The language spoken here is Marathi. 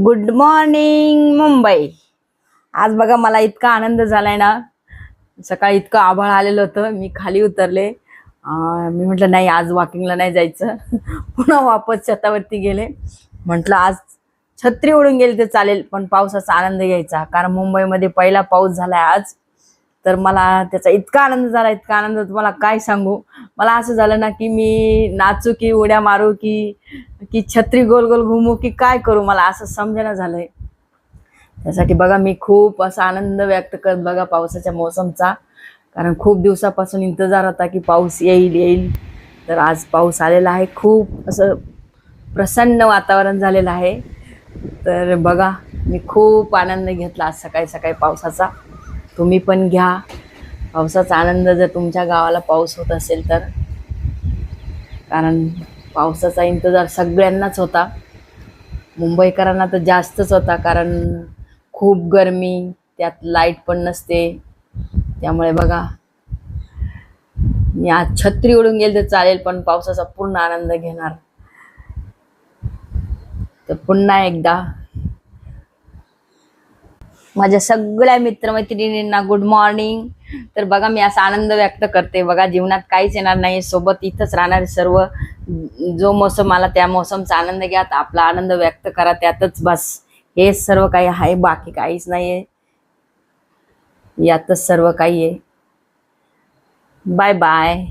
Good morning Mumbai. आज बघा मला इतका आनंद झालाय ना. सकाळी इतकं आभाळ आलेलं होतं, मी खाली उतरले. मी म्हटलं नाही आज वॉकिंगला नाही जायचं. पुन्हा वापस छतावरती गेले. म्हटलं आज छत्री उडून गेली तर चालेल पण पावसाचा आनंद घ्यायचा, कारण मुंबईमध्ये पहिला पाऊस झालाय आज. तर मला त्याचा इतका आनंद झाला, इतका आनंद तुम्हाला काय सांगू. मला असं झालं ना की मी नाचू की उड्या मारू की की छत्री गोल गोल घुमू की काय करू, मला असं समजेना झालंय. त्यासाठी बघा मी खूप असा आनंद व्यक्त करत बघा पावसाच्या मोसमचा, कारण खूप दिवसापासून इंतजार होता की पाऊस येईल येईल. तर आज पाऊस आलेला आहे, खूप असं प्रसन्न वातावरण झालेलं आहे. तर बघा मी खूप आनंद घेतला आज सकाळी सकाळी पावसाचा. तुम्ही पण घ्या पावसाचा आनंद जर तुमच्या गावाला पाऊस होत असेल तर, कारण पावसाचा इंतजार सगळ्यांनाच होता. मुंबईकरांना तर जास्तच होता, कारण खूप गरमी, त्यात लाईट पण नसते. त्यामुळे बघा मी आज छत्री उडून गेली तर चालेल पण पावसाचा पूर्ण आनंद घेणार. तर पुन्हा एकदा माझ्या सगळ्या मित्रमैत्रिणींना गुड मॉर्निंग. तर बघा मी असा आनंद व्यक्त करते. बघा जीवनात काहीच येणार नाही, सोबत इथंच राहणारे सर्व. जो मोसम आला त्या मोसमचा आनंद घ्या, आपला आनंद व्यक्त करा, त्यातच बस. हेच सर्व काही आहे, बाकी काहीच नाहीये, यातच सर्व काही आहे. Bye bye.